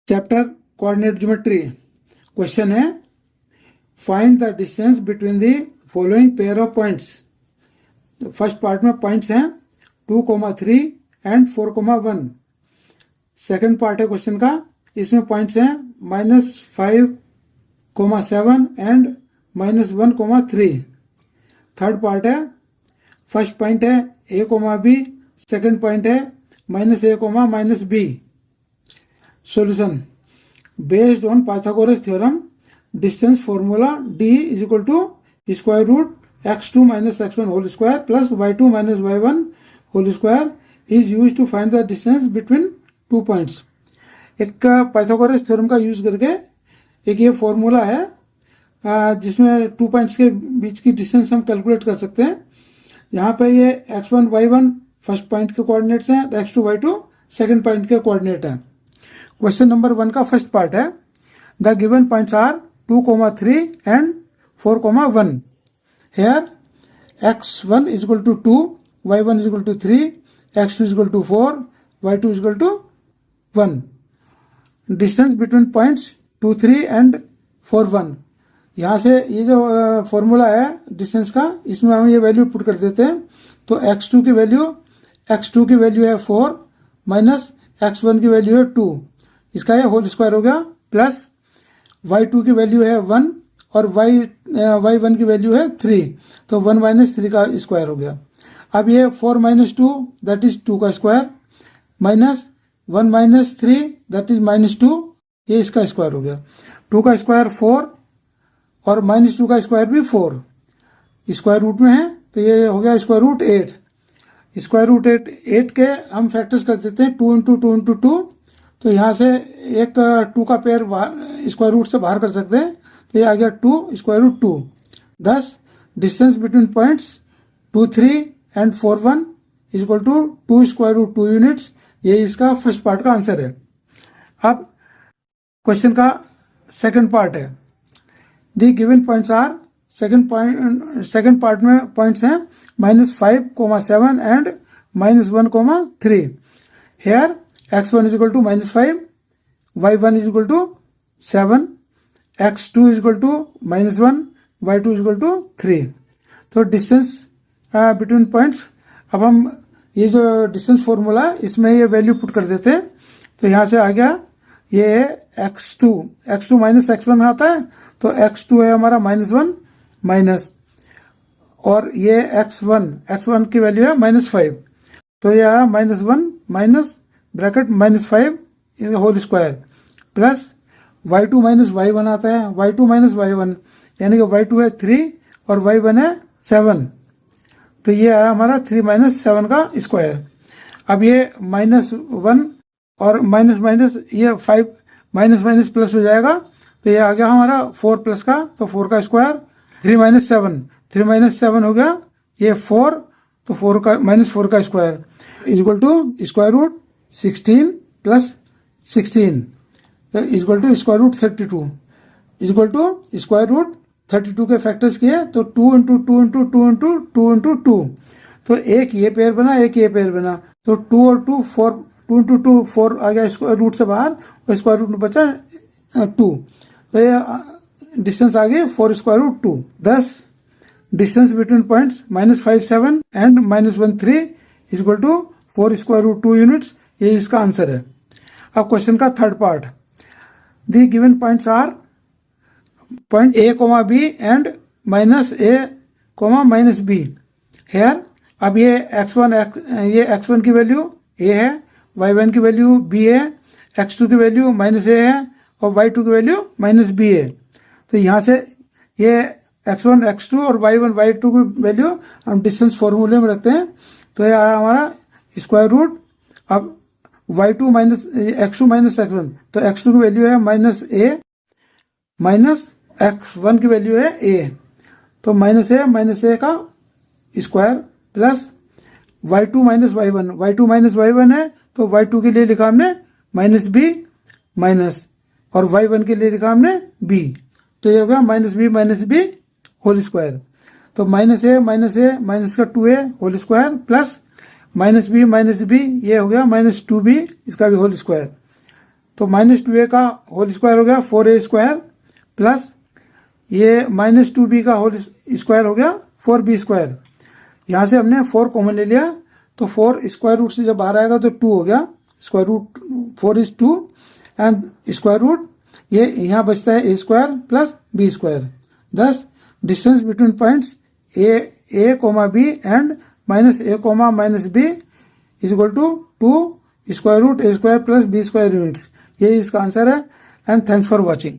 Chapter coordinate geometry. Question है find the distance between the following pair of points. First part में points हैं 2,3 and 4,1। Second part है question का, इसमें points हैं -5,7 एंड -1,3। थर्ड पार्ट है, फर्स्ट पॉइंट है a, b, सेकंड पॉइंट है -a, -b। Solution based on Pythagoras theorem, distance formula d is equal to square root x2 minus x1 whole square plus y2 minus y1 whole square is used to find the distance between two points। एक Pythagoras theorem का use करके एक ये formula है जिसमें two points के बीच की distance हम कैलकुलेट कर सकते हैं। यहाँ पे ये x1 y1 फर्स्ट पॉइंट के कोऑर्डिनेट्स हैं, x2 y2 सेकंड पॉइंट के कोऑर्डिनेट हैं। क्वेश्चन नंबर 1 का फर्स्ट पार्ट है the given points are 2,3 and 4,1। Here x1 is equal to 2, y1 is equal to 3, x2 is equal to 4, y2 is equal to 1। Distance between points 2, 3 and 4, 1। यहाँ से ये जो formula है distance का, इसमें हम ये वैल्यू पुट कर देते हैं। तो x2 की वैल्यू है 4 माइनस x1 की वैल्यू है 2, इसका ये होल स्क्वायर हो गया, प्लस y2 की वैल्यू है 1 और y1 की वैल्यू है 3, तो 1 माइनस 3 का स्क्वायर हो गया। अब ये 4 माइनस 2 दैट इज 2 का square minus 1 minus 3 that is -2, ये इसका स्क्वायर हो गया। 2 का स्क्वायर 4 और -2 का स्क्वायर भी 4 स्क्वायर रूट में है, तो ये हो गया स्क्वायर रूट 8। स्क्वायर रूट 8 के हम फैक्टर्स कर देते हैं 2 इंटू 2 इंटू 2, तो यहाँ से एक 2 का पेयर स्क्वायर रूट से बाहर कर सकते हैं, तो ये आ गया 2 square root 2। Thus distance between points 2, 3 and 4, 1 is equal to 2 square root 2 units. ये इसका फर्स्ट पार्ट का आंसर है। अब क्वेश्चन का सेकंड पार्ट है the given points are, second part में पॉइंट्स हैं -5,7 and -1,3। Here x1 is equal to -5, y1 is equal to 7, x2 is equal to -1, y2 is equal to 3। तो distance between points, अब हम ये जो distance formula इसमें ये वैल्यू पुट कर देते हैं। तो यहाँ से आ गया ये x2 माइनस x1 आता है, तो x2 है हमारा -1 माइनस, और ये x1 की वैल्यू है -5, तो ये आया -1 minus bracket -5 whole square plus y2 minus y1 आता है, y2 माइनस y1 यानी कि y2 है 3 और y1 है 7, तो ये आया हमारा 3 माइनस 7 का स्क्वायर। अब ये -1 और माइनस ये 5 माइनस प्लस हो जाएगा, तो ये आ गया हमारा 4 प्लस का, तो 4 का स्क्वायर 3 माइनस 7 हो गया, ये 4, तो 4 का -4 का square is equal to square root 16 plus 16 equal to square root 32 equal to square root 32 के फैक्टर्स किए, तो 2 इंटू 2 इंटू 2 इंटू 2 इंटू 2, तो एक ये पेयर बना, एक ये पेयर बना, तो 2 और 2 4, 2 इंटू 2 4 आ गया स्क्वायर रूट से बाहर, और स्क्वायर रूट में बचा 2, तो ये डिस्टेंस आ गई 4 square root 2। Thus distance between points -5,7 and -1,3 is equal to 4 square root 2 units, ये इसका आंसर है। अब क्वेश्चन का third part the given points are point a, b and -a, -b। Here अब ये x1 की वैल्यू a है, y1 की वैल्यू b है, x2 की वैल्यू -a है और y2 की वैल्यू -b है। तो यहाँ से ये x1, x2 और y1, y2 की वैल्यू हम डिस्टेंस फॉर्मूले में रखते हैं, तो ये आया हमारा स्क्वायर रूट। अब y2 minus x2 minus x1, तो x2 की वैल्यू है -a माइनस x1 की वैल्यू है a, तो -a का square plus y2 minus y1 है, तो y2 के लिए लिखा हमने -b माइनस, और y1 के लिए लिखा हमने b, तो ये हो गया -b होल स्क्वायर। तो -a माइनस का 2a whole square plus -b ये हो गया -2b, इसका भी होल स्क्वायर। तो -2a का होल स्क्वायर हो गया 4a स्क्वायर प्लस ये -2b का होल स्क्वायर हो गया 4b स्क्वायर। यहाँ से हमने 4 कॉमन ले लिया तो 4 स्क्वायर रूट से जब बाहर आएगा तो 2 हो गया, square root 4 is 2 and square root ये यहाँ बचता है a square plus b square. This distance between points a comma b and -a comma -b is equal to 2 square root a square plus b square units. ये इसका answer है and thanks for watching.